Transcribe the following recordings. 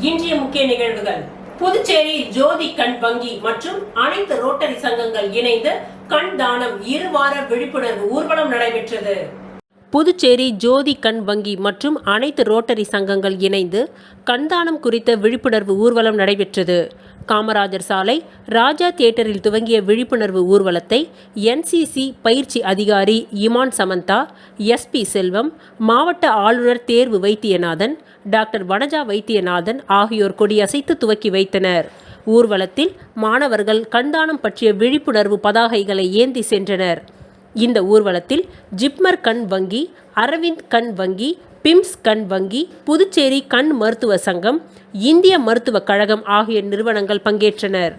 இன்றைய முக்கிய நிகழ்வுகள். புதுச்சேரி ஜோதி கண் வங்கி மற்றும் அனைத்து ரோட்டரி சங்கங்கள் இணைந்து கண் தானம் இருவார விழிப்புணர்வு ஊர்வலம் நடைபெற்றது. புதுச்சேரி ஜோதி கண் வங்கி மற்றும் அனைத்து ரோட்டரி சங்கங்கள் இணைந்து கண்தானம் குறித்த விழிப்புணர்வு ஊர்வலம் நடைபெற்றது. காமராஜர் சாலை ராஜா தியேட்டரில் துவங்கிய விழிப்புணர்வு ஊர்வலத்தை NCC பயிற்சி அதிகாரி இமான் சமந்தா, SP செல்வம், மாவட்ட ஆளுநர் தேர்வு வைத்தியநாதன், டாக்டர் வனஜா வைத்தியநாதன் ஆகியோர் கொடியசைத்து துவக்கி வைத்தனர். ஊர்வலத்தில் மாணவர்கள் கண்தானம் பற்றிய விழிப்புணர்வு பதாகைகளை ஏந்தி சென்றனர். இந்த ஊர்வலத்தில் ஜிப்மர் கண் வங்கி, அரவிந்த் கண் வங்கி, பிம்ஸ் கண் வங்கி, புதுச்சேரி கண் மருத்துவ சங்கம், இந்திய மருத்துவக் கழகம் ஆகிய நிறுவனங்கள் பங்கேற்றனர்.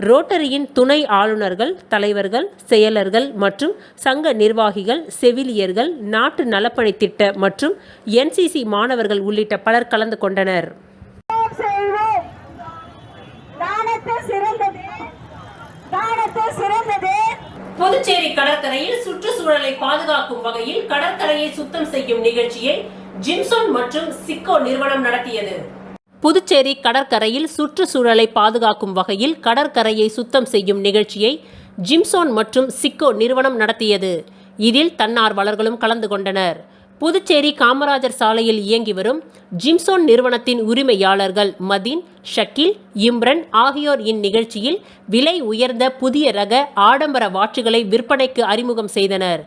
ரோட்டரியின் துணை ஆளுநர்கள், தலைவர்கள், செயலர்கள் மற்றும் சங்க நிர்வாகிகள், செவிலியர்கள், நாட்டு நலப்பணி திட்ட மற்றும் NCC மாணவர்கள் உள்ளிட்ட பலர் கலந்து கொண்டனர். புதுச்சேரி கடற்கரையில் சுற்றுச்சூழலை பாதுகாக்கும் வகையில் கடற்கரையை சுத்தம் செய்யும் நிகழ்ச்சியை ஜிம்சோன் மற்றும் சிக்கோ நிறுவனம் நடத்தியது. புதுச்சேரி கடற்கரையில் சுற்றுச்சூழலை பாதுகாக்கும் வகையில் கடற்கரையை சுத்தம் செய்யும் நிகழ்ச்சியை ஜிம்சோன் மற்றும் சிக்கோ நிறுவனம் நடத்தியது. இதில் தன்னார்வலர்களும் கலந்து கொண்டனர். புதுச்சேரி காமராஜர் சாலையில் இயங்கி வரும் ஜிம்சோன் நிறுவனத்தின் உரிமையாளர்கள் மதீன், ஷக்கீல், இம்ரன் ஆகியோர் இந்நிகழ்ச்சியில் விலை உயர்ந்த புதிய ரக ஆடம்பர வாட்சுகளை விற்பனைக்கு அறிமுகம் செய்தனர்.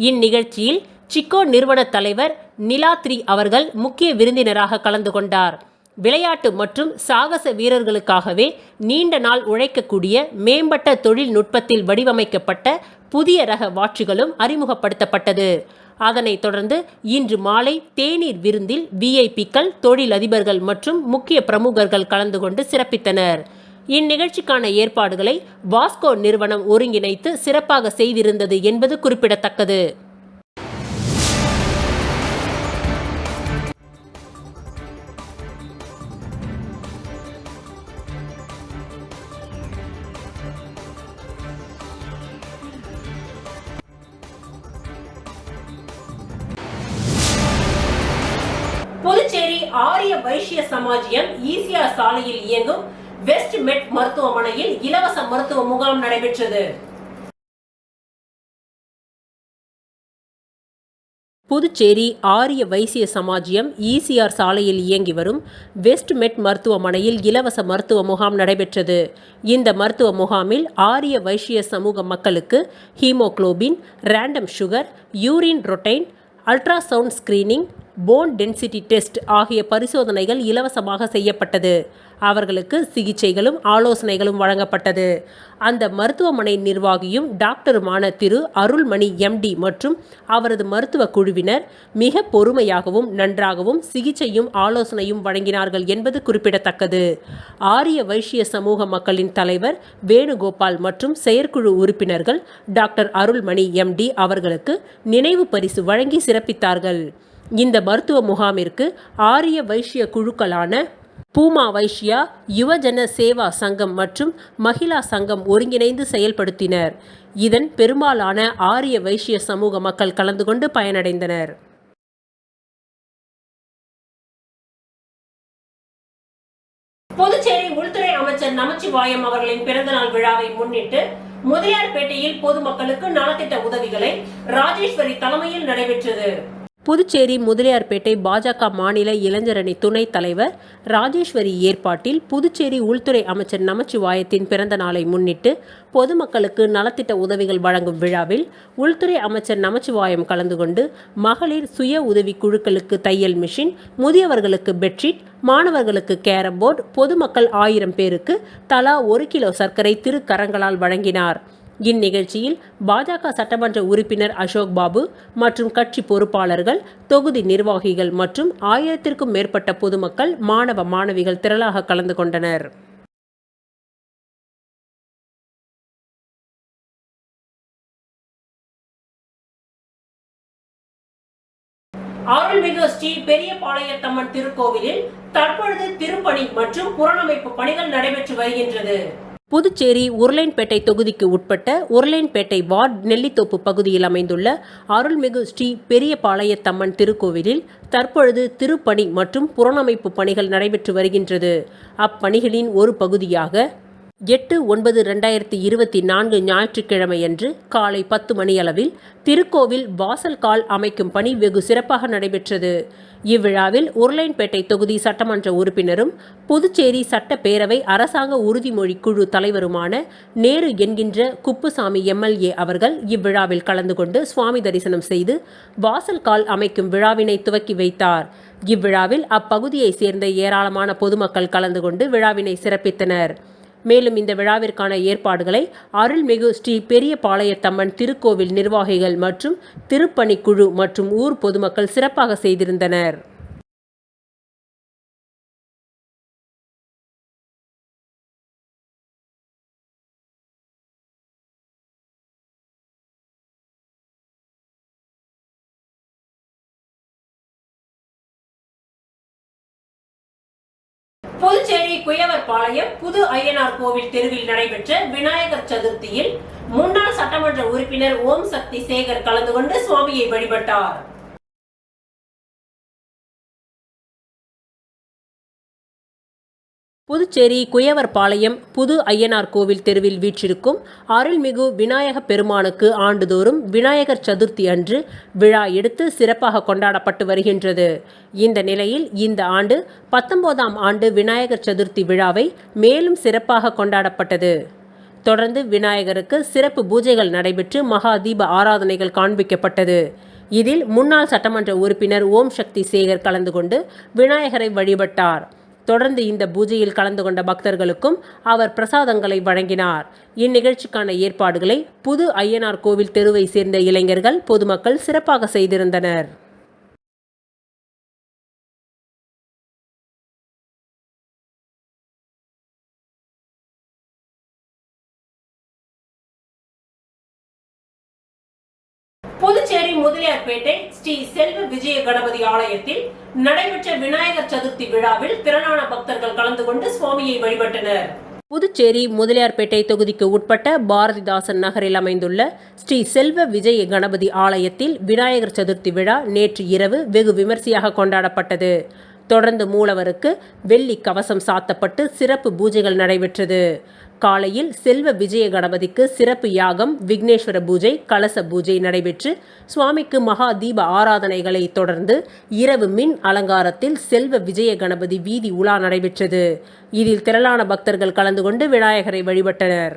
இந்நிகழ்ச்சியில் சிக்கோ நிறுவன தலைவர் நிலாத்ரி அவர்கள் முக்கிய விருந்தினராக கலந்து கொண்டார். விளையாட்டு மற்றும் சாகச வீரர்களுக்காகவே நீண்ட நாள் உழைக்கக்கூடிய மேம்பட்ட தொழில்நுட்பத்தில் வடிவமைக்கப்பட்ட புதிய ரக வாட்சுகளும் அறிமுகப்படுத்தப்பட்டது. அதனைத் தொடர்ந்து இன்று மாலை தேநீர் விருந்தில் VIPக்கள், தொழிலதிபர்கள் மற்றும் முக்கிய பிரமுகர்கள் கலந்து கொண்டு சிறப்பித்தனர். இந்நிகழ்ச்சிக்கான ஏற்பாடுகளை வாஸ்கோ நிறுவனம் ஒருங்கிணைத்து சிறப்பாக செய்திருந்தது என்பது குறிப்பிடத்தக்கது. புதுச்சேரி ஆரிய வைஷ்ய சமாஜியம் ECR சாலையில் இயங்கும் வெஸ்ட் மெட் மருத்துவமனையில் இலவச மருத்துவ முகாம் நடைபெற்றது. புதுச்சேரி ஆரிய வைசிய சமாஜியம் ECR சாலையில் இயங்கி வரும் வெஸ்ட் மெட் மருத்துவமனையில் இலவச மருத்துவ முகாம் நடைபெற்றது. இந்த மருத்துவ முகாமில் ஆரிய வைசிய சமூக மக்களுக்கு haemoglobin, random sugar, urine routine, ultrasound screening, phone density test ஆகிய பரிசோதனைகள் இலவசமாக செய்யப்பட்டது. அவர்களுக்கு சிகிச்சைகளும் ஆலோசனைகளும் வழங்கப்பட்டது. அந்த மருத்துவமனை நிர்வாகியும் டாக்டருமான திரு அருள்மணி MD மற்றும் அவரது மருத்துவ குழுவினர் மிக பொறுமையாகவும் நன்றாகவும் சிகிச்சையும் ஆலோசனையும் வழங்கினார்கள் என்பது குறிப்பிடத்தக்கது. ஆரிய வைஷ்ய சமூக மக்களின் தலைவர் வேணுகோபால் மற்றும் செயற்குழு உறுப்பினர்கள் டாக்டர் அருள்மணி MD அவர்களுக்கு நினைவு பரிசு வழங்கி சிறப்பித்தார்கள். இந்த மருத்துவ முகாமிற்கு ஆரிய வைஷ்ய குழுக்களான பூமா வைஷ்யா, யுவஜன சேவா சங்கம் மற்றும் மகிழா சங்கம் ஒருங்கிணைந்து செயல்படுத்தினர். இதன் பெரும்பாலான ஆரிய வைஷ்ய சமூக மக்கள் கலந்து கொண்டு பயனடைந்தனர். புதுச்சேரி உள்துறை அமைச்சர் நமச்சிவாயம் அவர்களின் பிறந்தநாள் விழாவை முன்னிட்டு முதலியார்பேட்டையில் பொதுமக்களுக்கு நலத்திட்ட உதவிகளை ராஜேஸ்வரி தலைமையில் நடைபெற்றது. புதுச்சேரி முதலியார்பேட்டை பாஜக மாநில இளைஞரணி துணைத் தலைவர் ராஜேஸ்வரி ஏற்பாட்டில் புதுச்சேரி உள்துறை அமைச்சர் நமச்சிவாயத்தின் பிறந்த நாளை முன்னிட்டு பொதுமக்களுக்கு நலத்திட்ட உதவிகள் வழங்கும் விழாவில் உள்துறை அமைச்சர் நமச்சிவாயம் கலந்து கொண்டு மகளிர் சுய உதவி குழுக்களுக்கு தையல் மிஷின், முதியவர்களுக்கு பெட்ஷீட், மாணவர்களுக்கு கேரம் போர்டு, பொதுமக்கள் 1000 பேருக்கு தலா 1 கிலோ சர்க்கரை திருக்கரங்களால் வழங்கினார். இந்நிகழ்ச்சியில் பாஜக சட்டமன்ற உறுப்பினர் அசோக் பாபு மற்றும் கட்சி பொறுப்பாளர்கள், தொகுதி நிர்வாகிகள் மற்றும் 1000க்கும் மேற்பட்ட பொதுமக்கள், மாணவ மாணவிகள் திரளாக கலந்து கொண்டனர். அருள்மிகு ஸ்ரீ பெரியபாளையத்தம்மன் திருக்கோவிலில் தற்பொழுது திருப்பணி மற்றும் புனரமைப்பு பணிகள் நடைபெற்று வருகின்றது. புதுச்சேரி உருளையன்பேட்டை தொகுதிக்கு உட்பட்ட உருளையன்பேட்டை வார்டு நெல்லித்தோப்பு பகுதியில் அமைந்துள்ள அருள்மிகு ஸ்ரீ பெரியபாளையத்தம்மன் திருக்கோவிலில் தற்பொழுது திருப்பணி மற்றும் புனரமைப்பு பணிகள் நடைபெற்று வருகின்றது. அப்பணிகளின் ஒரு பகுதியாக 8/9/2024 ஞாயிற்றுக்கிழமையன்று காலை 10 மணியளவில் திருக்கோவில் வாசல் கால் அமைக்கும் பணி வெகு சிறப்பாக நடைபெற்றது. இவ்விழாவில் உருளையன்பேட்டை தொகுதி சட்டமன்ற உறுப்பினரும் புதுச்சேரி சட்டப்பேரவை அரசாங்க உறுதிமொழி குழு தலைவருமான நேரு என்கின்ற குப்புசாமி MLA அவர்கள் இவ்விழாவில் கலந்து கொண்டு சுவாமி தரிசனம் செய்து வாசல் கால் அமைக்கும் விழாவினை துவக்கி வைத்தார். இவ்விழாவில் அப்பகுதியை சேர்ந்த ஏராளமான பொதுமக்கள் கலந்து கொண்டு விழாவினை சிறப்பித்தனர். மேலும் இந்த விழாவிற்கான ஏற்பாடுகளை அருள்மிகு ஸ்ரீ பெரியபாளையத்தம்மன் திருக்கோவில் நிர்வாகிகள் மற்றும் திருப்பணிக்குழு மற்றும் ஊர் பொதுமக்கள் சிறப்பாக செய்திருந்தனர். புதுச்சேரி குயவர்பாளையம் புது ஐயனார் கோவில் தெருவில் நடைபெற்ற விநாயகர் சதுர்த்தியில் முன்னாள் சட்டமன்ற உறுப்பினர் ஓம் சக்தி சேகர் கலந்து கொண்டு சுவாமியை வழிபட்டார். புதுச்சேரி குயவர்பாளையம் புது ஐயனார் கோவில் தெருவில் வீற்றிருக்கும் அருள்மிகு விநாயக பெருமானுக்கு ஆண்டுதோறும் விநாயகர் சதுர்த்தி அன்று விழா எடுத்து சிறப்பாக கொண்டாடப்பட்டு வருகின்றது. இந்த நிலையில் இந்த ஆண்டு 19ஆம் ஆண்டு விநாயகர் சதுர்த்தி விழாவை மேலும் சிறப்பாக கொண்டாடப்பட்டது. தொடர்ந்து விநாயகருக்கு சிறப்பு பூஜைகள் நடைபெற்று மகா தீப ஆராதனைகள் காண்பிக்கப்பட்டது. இதில் முன்னாள் சட்டமன்ற உறுப்பினர் ஓம் சக்தி சேகர் கலந்து கொண்டு விநாயகரை வழிபட்டார். தொடர்ந்து இந்த பூஜையில் கலந்து கொண்ட பக்தர்களுக்கும் அவர் பிரசாதங்களை வழங்கினார். இந்நிகழ்ச்சிக்கான ஏற்பாடுகளை புது ஐயனார் கோவில் தெருவை சேர்ந்த இளைஞர்கள் பொதுமக்கள் சிறப்பாக செய்திருந்தனர். புதுச்சேரி முதலியார்பேட்டை ஸ்ரீ செல்வ விஜய கணபதி ஆலயத்தில் நடைபெற்ற விநாயகர் சதுர்த்தி விழாவில் திரளான பக்தர்கள் கலந்து கொண்டு சுவாமியை வழிபட்டனர். புதுச்சேரி முதலியார்பேட்டை தொகுதிக்கு உட்பட்ட பாரதிதாசன் நகரில் அமைந்துள்ள ஸ்ரீ செல்வ விஜய கணபதி ஆலயத்தில் விநாயகர் சதுர்த்தி விழா நேற்று இரவு வெகு விமர்சையாக கொண்டாடப்பட்டது. தொடர்ந்து மூலவருக்கு வெள்ளி கவசம் சாத்தப்பட்டு சிறப்பு பூஜைகள் நடைபெற்றது. காலையில் செல்வ விஜய கணபதிக்கு சிறப்பு யாகம், விக்னேஸ்வர பூஜை, கலச பூஜை நடைபெற்று சுவாமிக்கு மகா தீப ஆராதனைகளை தொடர்ந்து இரவு மின் அலங்காரத்தில் செல்வ விஜய கணபதி வீதி உலா நடைபெற்றது. இதில் திரளான பக்தர்கள் கலந்து கொண்டு விநாயகரை வழிபட்டனர்.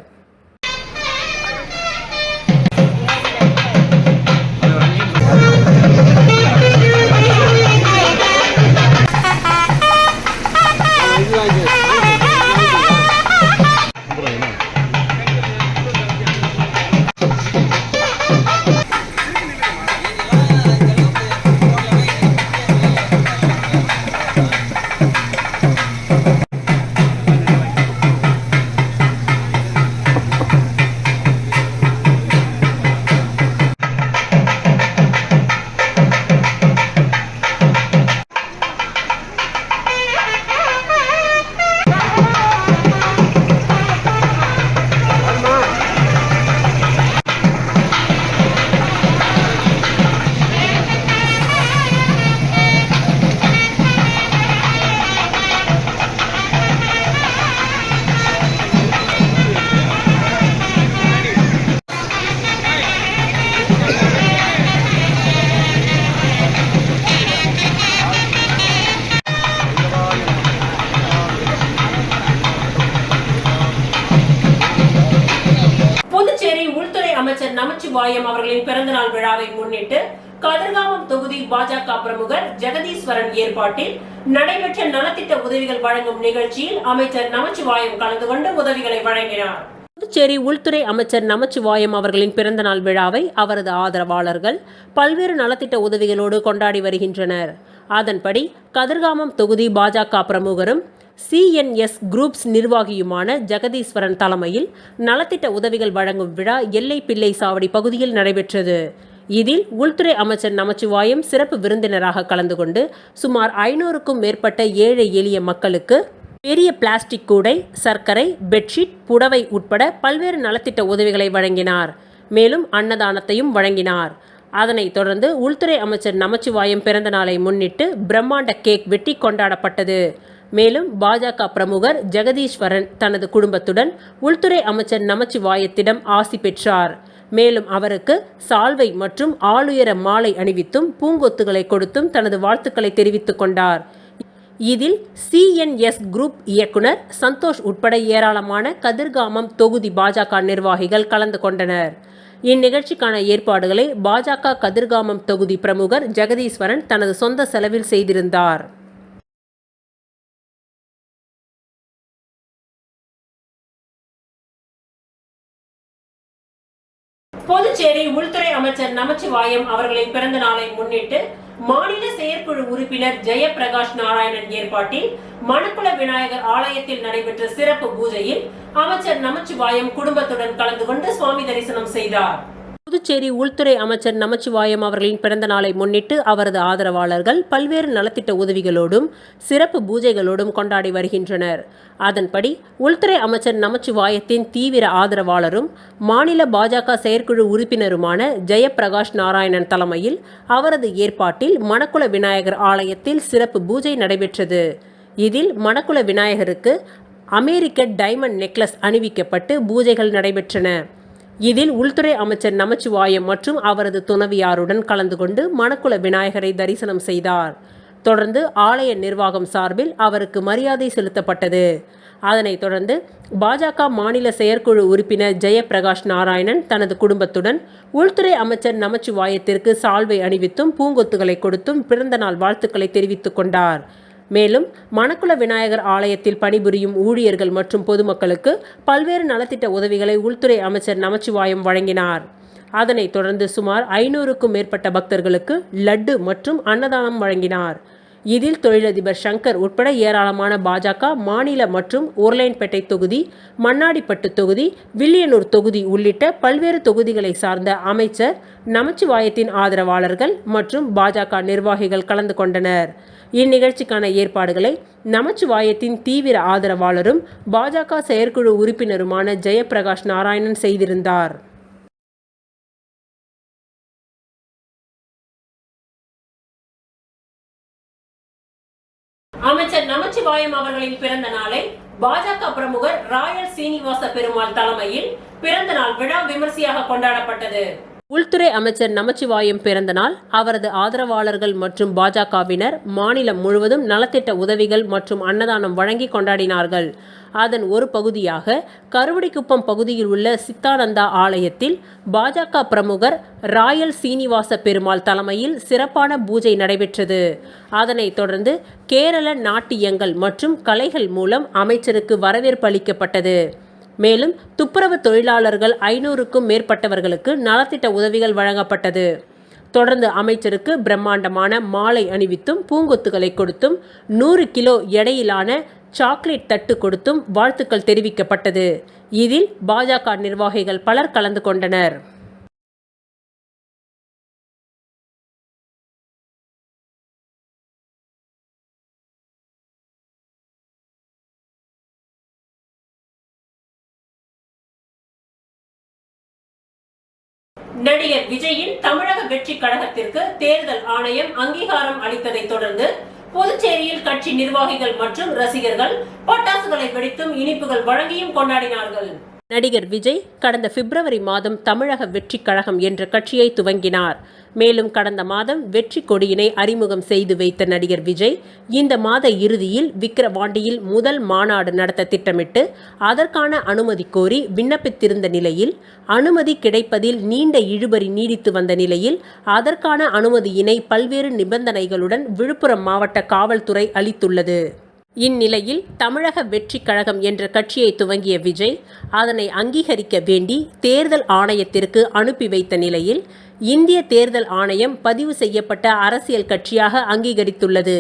அமைச்சர் நமச்சிவாயம் அவர்களின் பிறந்தநாள் விழாவை முன்னிட்டு கதிர்காமம் தொகுதி பாஜக பிரமுகர் ஜெகதீஸ்வரன் ஏற்பாட்டில் நடைபெற்ற நலத்திட்ட உதவிகள் வழங்கும் நிகழ்ச்சியில் அமைச்சர் நமச்சிவாயம் கலந்து கொண்டு உதவிகளை வழங்கினார். புதுச்சேரி உள்துறை அமைச்சர் நமச்சிவாயம் அவர்களின் பிறந்தநாள் விழாவை அவரது ஆதரவாளர்கள் பல்வேறு நலத்திட்ட உதவிகளோடு கொண்டாடி வருகின்றனர். அதன்படி கதிர்காமம் தொகுதி பாஜக பிரமுகரும் CNS குரூப்ஸ் நிர்வாகியுமான ஜெகதீஸ்வரன் தலைமையில் நலத்திட்ட உதவிகள் வழங்கும் விழா எல்லை பிள்ளை சாவடி பகுதியில் நடைபெற்றது. இதில் உள்துறை அமைச்சர் நமச்சிவாயம் சிறப்பு விருந்தினராக கலந்து கொண்டு சுமார் 500க்கும் மேற்பட்ட ஏழை எளிய மக்களுக்கு பெரிய பிளாஸ்டிக் கூடை, சர்க்கரை, பெட்ஷீட், புடவை உட்பட பல்வேறு நலத்திட்ட உதவிகளை வழங்கினார். மேலும் அன்னதானத்தையும் வழங்கினார். அதனைத் தொடர்ந்து உள்துறை அமைச்சர் நமச்சிவாயம் பிறந்த நாளை முன்னிட்டு பிரம்மாண்ட கேக் வெட்டி கொண்டாடப்பட்டது. மேலும் பாஜக பிரமுகர் ஜெகதீஸ்வரன் தனது குடும்பத்துடன் உள்துறை அமைச்சர் நமச்சிவாயத்திடம் ஆசி பெற்றார். மேலும் அவருக்கு சால்வை மற்றும் ஆளுயர மாலை அணிவித்தும் பூங்கொத்துகளை கொடுத்தும் தனது வாழ்த்துக்களை தெரிவித்துக் கொண்டார். இதில் சிஎன்எஸ் குரூப் இயக்குனர் சந்தோஷ் உட்பட ஏராளமான கதிர்காமம் தொகுதி பாஜக நிர்வாகிகள் கலந்து கொண்டனர். இந்நிகழ்ச்சிக்கான ஏற்பாடுகளை பாஜக கதிர்காமம் தொகுதி பிரமுகர் ஜெகதீஸ்வரன் தனது சொந்த செலவில் செய்திருந்தார். புதுச்சேரி உள்துறை அமைச்சர் நமச்சிவாயம் அவர்களின் பிறந்த நாளை முன்னிட்டு மாநில செயற்குழு உறுப்பினர் ஜெயபிரகாஷ் நாராயணன் ஏற்பாட்டில் மணக்குள விநாயகர் ஆலயத்தில் நடைபெற்ற சிறப்பு பூஜையில் அமைச்சர் நமச்சிவாயம் குடும்பத்துடன் கலந்து கொண்டு சுவாமி தரிசனம் செய்தார். புதுச்சேரி உள்துறை அமைச்சர் நமச்சிவாயம் அவர்களின் பிறந்த நாளை முன்னிட்டு அவரது ஆதரவாளர்கள் பல்வேறு நலத்திட்ட உதவிகளோடும் சிறப்பு பூஜைகளோடும் கொண்டாடி வருகின்றனர். அதன்படி உள்துறை அமைச்சர் நமச்சிவாயத்தின் தீவிர ஆதரவாளரும் மாநில பாஜக செயற்குழு உறுப்பினருமான ஜெயபிரகாஷ் நாராயணன் தலைமையில் அவரது ஏற்பாட்டில் மணக்குள விநாயகர் ஆலயத்தில் சிறப்பு பூஜை நடைபெற்றது. இதில் மணக்குள விநாயகருக்கு அமெரிக்க டைமண்ட் நெக்லஸ் அணிவிக்கப்பட்டு பூஜைகள் நடைபெற்றன. இதில் உள்துறை அமைச்சர் நமச்சிவாயம் மற்றும் அவரது துணைவியாருடன் கலந்து கொண்டு மணக்குள விநாயகரை தரிசனம் செய்தார். தொடர்ந்து ஆலய நிர்வாகம் சார்பில் அவருக்கு மரியாதை செலுத்தப்பட்டது. அதனைத் தொடர்ந்து பாஜக மாநில செயற்குழு உறுப்பினர் ஜெயபிரகாஷ் நாராயணன் தனது குடும்பத்துடன் உள்துறை அமைச்சர் நமச்சிவாயத்திற்கு சால்வை அணிவித்தும் பூங்கொத்துகளை கொடுத்தும் பிறந்தநாள் வாழ்த்துக்களை தெரிவித்துக் கொண்டார். மேலும் மணக்குள விநாயகர் ஆலயத்தில் பணிபுரியும் ஊழியர்கள் மற்றும் பொதுமக்களுக்கு பல்வேறு நலத்திட்ட உதவிகளை உள்துறை அமைச்சர் நமச்சிவாயம் வழங்கினார். அதனைத் தொடர்ந்து சுமார் 500க்கும் மேற்பட்ட பக்தர்களுக்கு லட்டு மற்றும் அன்னதானம் வழங்கினார். இதில் தொழிலதிபர் சங்கர் உட்பட ஏராளமான பாஜக மாநில மற்றும் உருளையன்பேட்டை தொகுதி, மண்ணாடிப்பட்டு தொகுதி, வில்லியனூர் தொகுதி உள்ளிட்ட பல்வேறு தொகுதிகளை சார்ந்த அமைச்சர் நமச்சிவாயத்தின் ஆதரவாளர்கள் மற்றும் பாஜக நிர்வாகிகள் கலந்து கொண்டனர். இந்நிகழ்ச்சிக்கான ஏற்பாடுகளை நமச்சிவாயத்தின் தீவிர ஆதரவாளரும் பாஜக செயற்குழு உறுப்பினருமான ஜெயபிரகாஷ் நாராயணன் செய்திருந்தார். அமைச்சர் நமச்சிவாயம் அவர்களின் பிறந்த நாளை பாஜக பிரமுகர் ராயல் சீனிவாச பெருமாள் தலைமையில் பிறந்த நாள் விழா விமர்சையாக கொண்டாடப்பட்டது. உள்துறை அமைச்சர் நமச்சிவாயம் பிறந்த நாள் அவரது ஆதரவாளர்கள் மற்றும் பாஜகவினர் மாநிலம் முழுவதும் நலத்திட்ட உதவிகள் மற்றும் அன்னதானம் வழங்கி கொண்டாடினார்கள். அதன் ஒரு பகுதியாக கருவடிக்குப்பம் பகுதியில் உள்ள சித்தானந்தா ஆலயத்தில் பாஜக பிரமுகர் ராயல் சீனிவாச பெருமாள் தலைமையில் சிறப்பான பூஜை நடைபெற்றது. அதனைத் தொடர்ந்து கேரள நாட்டியங்கள் மற்றும் கலைகள் மூலம் அமைச்சருக்கு வரவேற்பு அளிக்கப்பட்டது. மேலும் துப்புரவு தொழிலாளர்கள் 500க்கும் மேற்பட்டவர்களுக்கு நலத்திட்ட உதவிகள் வழங்கப்பட்டது. தொடர்ந்து அமைச்சருக்கு பிரம்மாண்டமான மாலை அணிவித்தும் பூங்கொத்துகளை கொடுத்தும் 100 கிலோ எடையிலான சாக்லேட் தட்டு கொடுத்தும் வாழ்த்துக்கள் தெரிவிக்கப்பட்டது. இதில் பாஜக நிர்வாகிகள் பலர் கலந்து கொண்டனர். நடிகர் விஜயின் தமிழக வெற்றி கழகத்திற்கு தேர்தல் ஆணையம் அங்கீகாரம் அளித்ததை தொடர்ந்து புதுச்சேரியில் கட்சி நிர்வாகிகள் மற்றும் ரசிகர்கள் பட்டாசுகளை வெடித்தும் இனிப்புகள் வழங்கியும் கொண்டாடினார்கள். நடிகர் விஜய் கடந்த பிப்ரவரி மாதம் தமிழக வெற்றி கழகம் என்ற கட்சியை துவங்கினார். மேலும் கடந்த மாதம் வெற்றி கொடியினை அறிமுகம் செய்து வைத்த நடிகர் விஜய் இந்த மாத இறுதியில் விக்கிரவாண்டியில் முதல் மாநாடு நடத்த திட்டமிட்டு அதற்கான அனுமதி கோரி விண்ணப்பித்திருந்த நிலையில் அனுமதி கிடைப்பதில் நீண்ட இழுபறி நீடித்து வந்த நிலையில் அதற்கான அனுமதியினை பல்வேறு நிபந்தனைகளுடன் விழுப்புரம் மாவட்ட காவல்துறை அளித்துள்ளது. இந்நிலையில் தமிழக வெற்றி கழகம் என்ற கட்சியை துவங்கிய விஜய் அதனை அங்கீகரிக்க வேண்டி தேர்தல் ஆணையத்திற்கு அனுப்பி வைத்த நிலையில் இந்திய தேர்தல் ஆணையம் பதிவு செய்யப்பட்ட அரசியல் கட்சியாக அங்கீகரித்துள்ளது.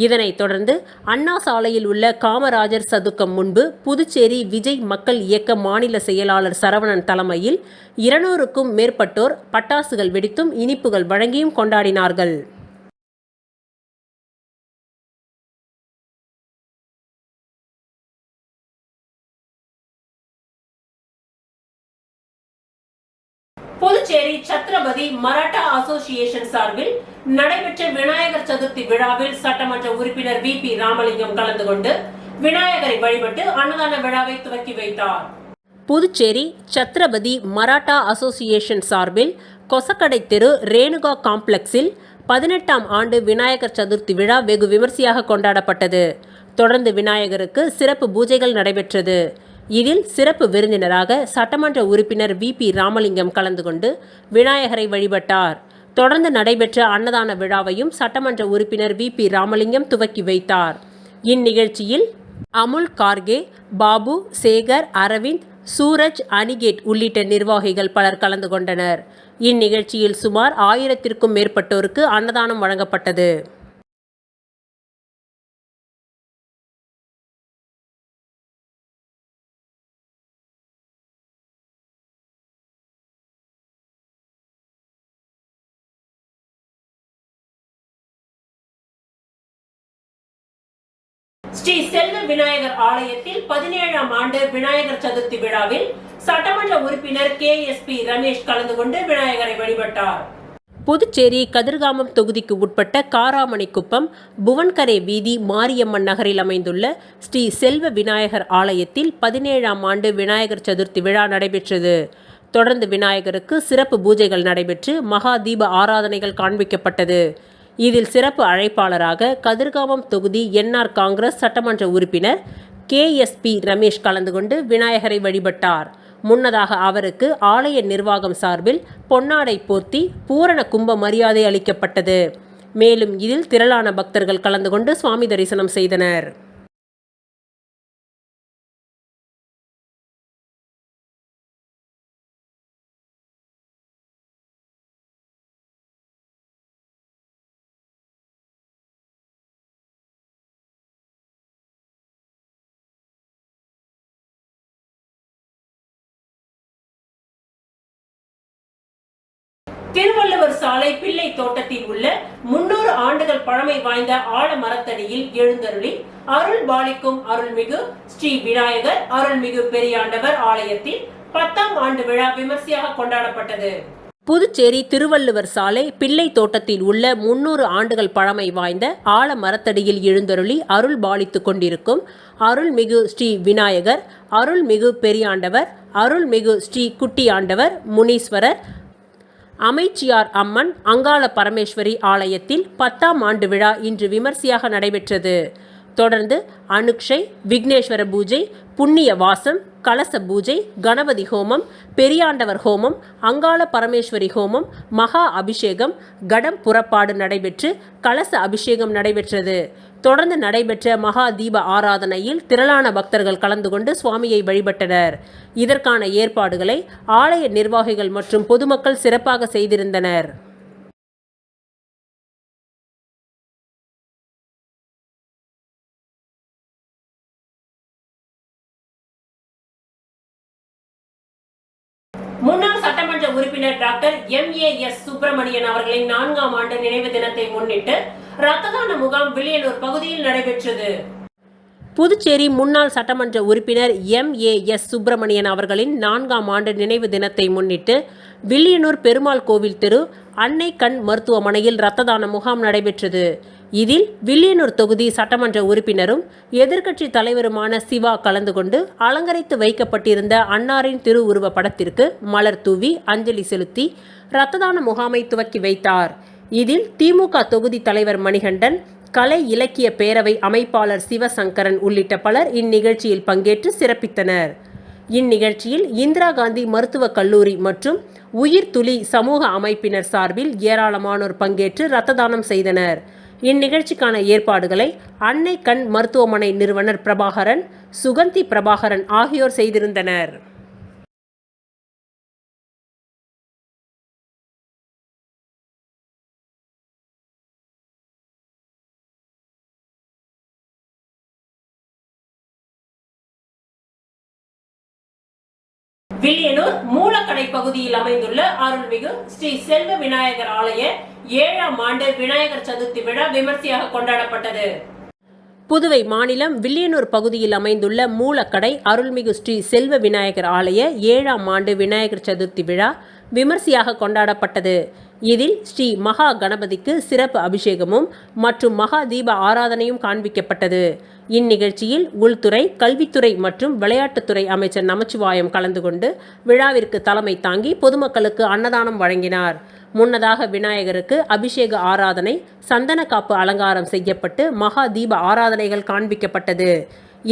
இதனைத் தொடர்ந்து அண்ணா சாலையில் உள்ள காமராஜர் சதுக்கம் முன்பு புதுச்சேரி விஜய் மக்கள் இயக்க மாநில செயலாளர் சரவணன் தலைமையில் 200க்கும் மேற்பட்டோர் பட்டாசுகள் வெடித்தும் இனிப்புகள் வழங்கியும் கொண்டாடினார்கள். புதுச்சேரி சத்ரபதி மராட்டா அசோசியேஷன் சார்பில் நடைபெற்ற விநாயகர் சதுர்த்தி விழாவில் சட்டமன்ற உறுப்பினர் வி.பி. ராமலிங்கம் கலந்து கொண்டு விநாயகரை வழிபட்டு அன்னதான விழாவை துவக்கி வைத்தார். புதுச்சேரி சத்ரபதி மராட்டா அசோசியேஷன் சார்பில் கொசக்கடை தெரு ரேணுகா காம்ப்ளெக்ஸில் 18ஆம் ஆண்டு விநாயகர் சதுர்த்தி விழா வெகு விமர்சையாக கொண்டாடப்பட்டது. தொடர்ந்து விநாயகருக்கு சிறப்பு பூஜைகள் நடைபெற்றது. இதில் சிறப்பு விருந்தினராக சட்டமன்ற உறுப்பினர் வி.பி. ராமலிங்கம் கலந்து கொண்டு விநாயகரை வழிபட்டார். தொடர்ந்து நடைபெற்ற அன்னதான விழாவையும் சட்டமன்ற உறுப்பினர் வி.பி. ராமலிங்கம் துவக்கி வைத்தார். இந்நிகழ்ச்சியில் அமுல் கார்கே, பாபு, சேகர், அரவிந்த், சூரஜ், அனிகேட் உள்ளிட்ட நிர்வாகிகள் பலர் கலந்து கொண்டனர். இந்நிகழ்ச்சியில் சுமார் 1000க்கும் மேற்பட்டோருக்கு அன்னதானம் வழங்கப்பட்டது. ஸ்ரீ செல்வ விநாயகர் ஆலயத்தில் 17ஆம் ஆண்டு விநாயகர் சதுர்த்தி விழாவில் சட்டமன்ற உறுப்பினர் கே.எஸ்.பி. ரமேஷ் கலந்து கொண்டு விநாயகரை வழிபட்டார். புதுச்சேரி கதிர்காமம் தொகுதிக்கு உட்பட்ட காராமணிக்குப்பம், புவன்கரே வீதி, மாரியம்மன் நகரில் அமைந்துள்ள ஸ்ரீ செல்வ விநாயகர் ஆலயத்தில் 17ஆம் ஆண்டு விநாயகர் சதுர்த்தி விழா நடைபெற்றது. தொடர்ந்து விநாயகருக்கு சிறப்பு பூஜைகள் நடைபெற்று மகா தீப ஆராதனைகள் காண்பிக்கப்பட்டது. இதில் சிறப்பு அழைப்பாளராக கதிர்காமம் தொகுதி என்.ஆர். காங்கிரஸ் சட்டமன்ற உறுப்பினர் கே.எஸ்.பி. ரமேஷ் கலந்து கொண்டு விநாயகரை வழிபட்டார். முன்னதாக அவருக்கு ஆலய நிர்வாகம் சார்பில் பொன்னாடை போர்த்தி பூரண கும்ப மரியாதை அளிக்கப்பட்டது. மேலும் இதில் திரளான பக்தர்கள் கலந்து கொண்டு சுவாமி தரிசனம் செய்தனர். திருவள்ளுவர் சாலை பிள்ளை தோட்டத்தில் உள்ள 300 ஆண்டுகள் பழமை வாய்ந்த ஆலமரத்தடியில் எழுந்தருளி அருள் பாலிக்கும் அருள்மிகு ஸ்ரீ விநாயகர் அருள்மிகு பெரியாண்டவர் ஆலயத்தில் 10ஆம் ஆண்டு விழா விமர்சையாக கொண்டாடப்பட்டது. புதுச்சேரி திருவள்ளுவர் சாலை பிள்ளை தோட்டத்தில் உள்ள 300 ஆண்டுகள் பழமை வாய்ந்த ஆலமரத்தடியில் எழுந்தருளி அருள் பாலித்துக் கொண்டிருக்கும் அருள்மிகு ஸ்ரீ விநாயகர் அருள்மிகு பெரியாண்டவர் அருள்மிகு ஸ்ரீ குட்டியாண்டவர் முனீஸ்வரர் அமைச்சியார் அம்மன் அங்காள பரமேஸ்வரி ஆலயத்தில் 10ஆம் ஆண்டு விழா இன்று விமர்சையாக நடைபெற்றது. தொடர்ந்து அனுக்ஷை, விக்னேஸ்வர பூஜை, புண்ணிய வாசம், கலச பூஜை, கணபதி ஹோமம், பெரியாண்டவர் ஹோமம், அங்காள பரமேஸ்வரி ஹோமம், மகா அபிஷேகம், கடம் புறப்பாடு நடைபெற்று கலச அபிஷேகம் நடைபெற்றது. தொடர்ந்து நடைபெற்ற மகா தீப ஆராதனையில் திரளான பக்தர்கள் கலந்து கொண்டு சுவாமியை வழிபட்டனர். இதற்கான ஏற்பாடுகளை ஆலய நிர்வாகிகள் மற்றும் பொதுமக்கள் சிறப்பாக செய்திருந்தனர். முன்னாள் சட்டமன்ற உறுப்பினர் டாக்டர் எம்.ஏ.எஸ். சுப்பிரமணியன் அவர்களின் 4ஆம் ஆண்டு நினைவு தினத்தை முன்னிட்டு ரத்த தான முகாம் வில்லியனூர் பகுதியில் நடைபெற்றது. புதுச்சேரி முன்னாள் சட்டமன்ற உறுப்பினர் எம்.ஏ.எஸ். சுப்பிரமணியன் அவர்களின் 4ஆம் ஆண்டு நினைவு தினத்தை முன்னிட்டு வில்லியனூர் பெருமாள் கோவில் தெரு அன்னை கண் மருத்துவமனையில் ரத்த தான முகாம் நடைபெற்றது. இதில் வில்லியனூர் தொகுதி சட்டமன்ற உறுப்பினரும் எதிர்க்கட்சி தலைவருமான சிவா கலந்து கொண்டு அலங்கரித்து வைக்கப்பட்டிருந்த அன்னாரின் திருவுருவ படத்திற்கு மலர் தூவி அஞ்சலி செலுத்தி ரத்த தான முகாமை துவக்கி வைத்தார். இதில் திமுக தொகுதி தலைவர் மணிகண்டன், கலை இலக்கிய பேரவை அமைப்பாளர் சிவசங்கரன் உள்ளிட்ட பலர் இந்நிகழ்ச்சியில் பங்கேற்று சிறப்பித்தனர். இந்நிகழ்ச்சியில் இந்திரா காந்தி மருத்துவக் கல்லூரி மற்றும் உயிர் துளி சமூக அமைப்பினர் சார்பில் ஏராளமானோர் பங்கேற்று ரத்த தானம் செய்தனர். இந்நிகழ்ச்சிக்கான ஏற்பாடுகளை அன்னை கண் மருத்துவமனை நிறுவனர் பிரபாகரன், சுகந்தி பிரபாகரன் ஆகியோர் செய்திருந்தனர். வில்லியனூர் மூலக்கடை பகுதியில் அமைந்துள்ள அருள்மிகு ஸ்ரீ செல்வ விநாயகர் ஆலய 7ஆம் ஆண்டு விநாயகர் சதுர்த்தி விழா விமர்சையாக கொண்டாடப்பட்டது. புதுவை மாநிலம் வில்லியனூர் பகுதியில் அமைந்துள்ள மூலக்கடை அருள்மிகு ஸ்ரீ செல்வ விநாயகர் ஆலய 7ஆம் ஆண்டு விநாயகர் சதுர்த்தி விழா விமர்சையாக கொண்டாடப்பட்டது. இதில் ஸ்ரீ மகா கணபதிக்கு சிறப்பு அபிஷேகமும் மற்றும் மகா தீப ஆராதனையும் காண்பிக்கப்பட்டது. இந்நிகழ்ச்சியில் உள்துறை, கல்வித்துறை மற்றும் விளையாட்டுத்துறை அமைச்சர் நமச்சிவாயம் கலந்து கொண்டு விழாவிற்கு தலைமை தாங்கி பொதுமக்களுக்கு அன்னதானம் வழங்கினார். முன்னதாக விநாயகருக்கு அபிஷேக ஆராதனை, சந்தன காப்பு அலங்காரம் செய்யப்பட்டு மகா தீப ஆராதனைகள் காண்பிக்கப்பட்டது.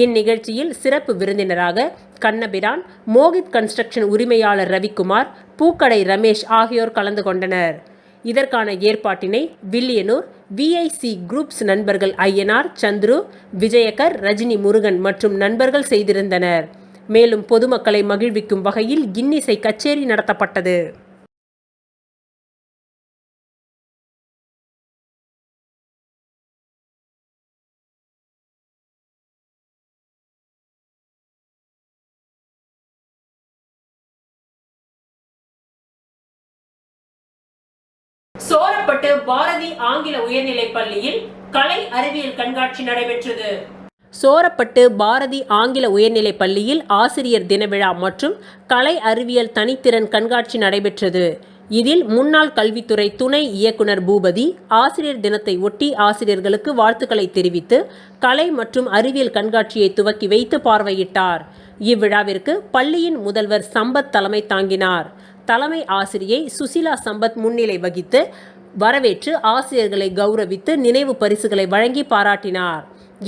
இந்நிகழ்ச்சியில் சிறப்பு விருந்தினராக கண்ணபிரான், மோகித் கன்ஸ்ட்ரக்ஷன் உரிமையாளர் ரவிக்குமார், பூக்கடை ரமேஷ் ஆகியோர் கலந்து கொண்டனர். இதற்கான ஏற்பாட்டினை வில்லியனூர் விஐசி குரூப்ஸ் நண்பர்கள் ஐயனார், சந்துரு, விஜயகர், ரஜினி முருகன் மற்றும் நண்பர்கள் செய்திருந்தனர். மேலும் பொதுமக்களை மகிழ்விக்கும் வகையில் இன்னிசை கச்சேரி நடத்தப்பட்டது. சோரப்பட்டு பாரதி ஆங்கில உயர்நிலைப் பள்ளியில் கலை அறிவியல் கண்காட்சி நடைபெற்றது. சோரப்பட்டு பாரதி ஆங்கில உயர்நிலைப் பள்ளியில் ஆசிரியர் தின விழா மற்றும் கலை அறிவியல் தனித்திறன் கண்காட்சி நடைபெற்றது. இதில் முன்னாள் கல்வித்துறை துணை இயக்குனர் பூபதி ஆசிரியர் தினத்தை ஒட்டி ஆசிரியர்களுக்கு வாழ்த்துக்களை தெரிவித்து கலை மற்றும் அறிவியல் கண்காட்சியை துவக்கி வைத்து பார்வையிட்டார். இவ்விழாவிற்கு பள்ளியின் முதல்வர் சம்பத் தலைமை தாங்கினார். தலைமை ஆசிரியை சுசிலா சம்பத் முன்னிலை வகித்து வரவேற்று ஆசிரியர்களை கௌரவித்து நினைவு பரிசுகளை வழங்கி பாராட்டினார்.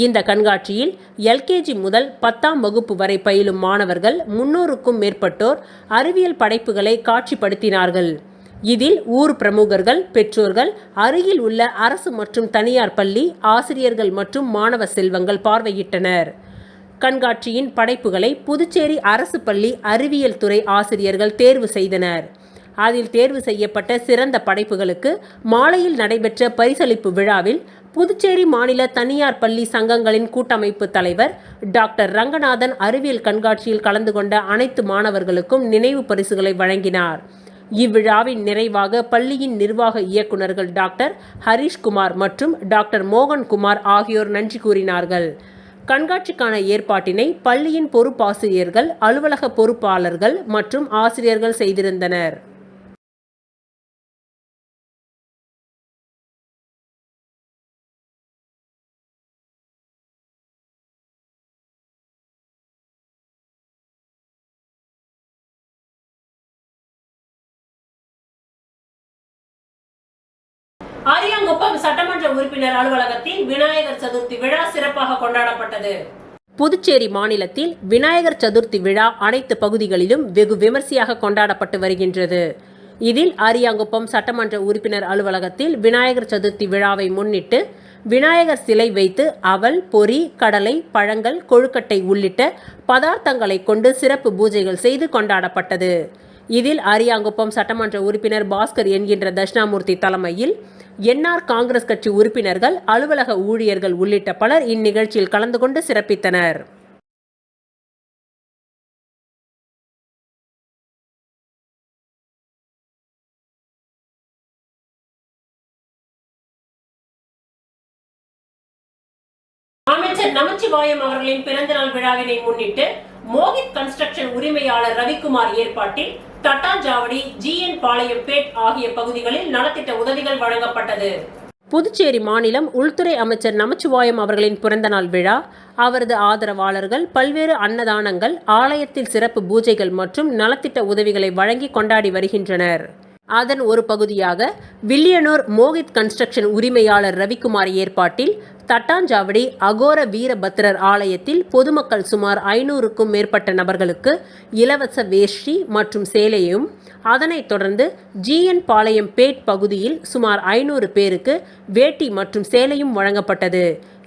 இந்த கண்காட்சியில் எல்கேஜி முதல் 10ஆம் வகுப்பு வரை பயிலும் மாணவர்கள் 300க்கும் மேற்பட்டோர் அறிவியல் படைப்புகளை காட்சிப்படுத்தினார்கள். இதில் ஊர் பிரமுகர்கள், பெற்றோர்கள், அருகில் உள்ள அரசு மற்றும் தனியார் பள்ளி ஆசிரியர்கள் மற்றும் மாணவ செல்வங்கள் பார்வையிட்டனர். கண்காட்சியின் படைப்புகளை புதுச்சேரி அரசு பள்ளி அறிவியல் துறை ஆசிரியர்கள் தேர்வு செய்தனர். அதில் தேர்வு செய்யப்பட்ட சிறந்த படைப்புகளுக்கு மாலையில் நடைபெற்ற பரிசளிப்பு விழாவில் புதுச்சேரி மாநில தனியார் பள்ளி சங்கங்களின் கூட்டமைப்பு தலைவர் டாக்டர் ரங்கநாதன் அறிவியல் கண்காட்சியில் கலந்து கொண்ட அனைத்து மாணவர்களுக்கும் நினைவு பரிசுகளை வழங்கினார். இவ்விழாவின் நிறைவாக பள்ளியின் நிர்வாக இயக்குநர்கள் டாக்டர் ஹரிஷ்குமார் மற்றும் டாக்டர் மோகன்குமார் ஆகியோர் நன்றி கூறினார்கள். கண்காட்சிக்கான ஏற்பாட்டினை பள்ளியின் பொறுப்பாசிரியர்கள், அலுவலக பொறுப்பாளர்கள் மற்றும் ஆசிரியர்கள் செய்திருந்தனர். அரியாங்குப்பம் சட்டமன்ற உறுப்பினர் அலுவலகத்தில் விநாயகர் சதுர்த்தி விழா சிறப்பாக கொண்டாடப்பட்டது. புதுச்சேரி மாநிலத்தில் விநாயகர் சதுர்த்தி விழா அனைத்து பகுதிகளிலும் வெகு விமர்சையாக கொண்டாடப்பட்டு வருகின்றது. இதில் அரியாங்குப்பம் சட்டமன்ற உறுப்பினர் அலுவலகத்தில் விநாயகர் சதுர்த்தி விழாவை முன்னிட்டு விநாயகர் சிலை வைத்து அவல், பொரி, கடலை, பழங்கள், கொழுக்கட்டை உள்ளிட்ட பதார்த்தங்களை கொண்டு சிறப்பு பூஜைகள் செய்து கொண்டாடப்பட்டது. இதில் அரியாங்குப்பம் சட்டமன்ற உறுப்பினர் பாஸ்கர் என்கின்ற தட்சிணாமூர்த்தி தலைமையில் என்ஆர் காங்கிரஸ் கட்சி உறுப்பினர்கள், அலுவலக ஊழியர்கள் உள்ளிட்ட பலர் இந்நிகழ்ச்சியில் கலந்து கொண்டு சிறப்பித்தனர். அமைச்சர் நமச்சிவாயம் அவர்களின் பிறந்தநாள் விழாவினை முன்னிட்டு மோகித் கன்ஸ்ட்ரக்ஷன் உரிமையாளர் ரவிக்குமார் ஏற்பாட்டில் தட்டாஞ்சாவடி, ஜிஎன் பாளையம் பேட் ஆகிய பகுதிகளில் நலத்திட்ட உதவிகள் வழங்கப்பட்டது. புதுச்சேரி மாநிலம் உள்துறை அமைச்சர் நமச்சிவாயம் அவர்களின் பிறந்தநாள் விழா, அவரது ஆதரவாளர்கள் பல்வேறு அன்னதானங்கள், ஆலயத்தில் சிறப்பு பூஜைகள் மற்றும் நலத்திட்ட உதவிகளை வழங்கி கொண்டாடி வருகின்றனர். அதன் ஒரு பகுதியாக வில்லியனூர் மோகித் கன்ஸ்ட்ரக்ஷன் உரிமையாளர் ரவிக்குமார் ஏற்பாட்டில் தட்டாஞ்சாவடி அகோர வீரபத்ரர் ஆலயத்தில் பொதுமக்கள் சுமார் 500க்கும் மேற்பட்ட நபர்களுக்கு இலவச வேஷ்டி மற்றும் சேலையும், அதனைத் தொடர்ந்து ஜிஎன் பாளையம் பேட் பகுதியில் சுமார் 500 பேருக்கு வேட்டி மற்றும் சேலையும் வழங்கப்பட்டது.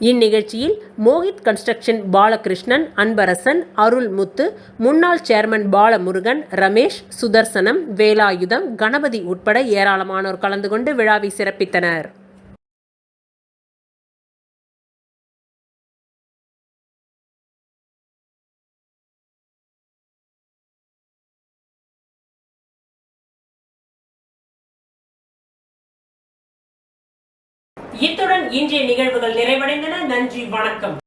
இந்நிகழ்ச்சியில் மோகித் கன்ஸ்ட்ரக்ஷன் பாலகிருஷ்ணன், அன்பரசன், அருள்முத்து, முன்னாள் சேர்மன் பாலமுருகன், ரமேஷ், சுதர்சனம், வேலாயுதம், கணபதி உட்பட ஏராளமானோர் கலந்து கொண்டு விழாவை சிறப்பித்தனர். இத்துடன் இன்றைய நிகழ்வுகள் நிறைவடைந்தன. நன்றி, வணக்கம்.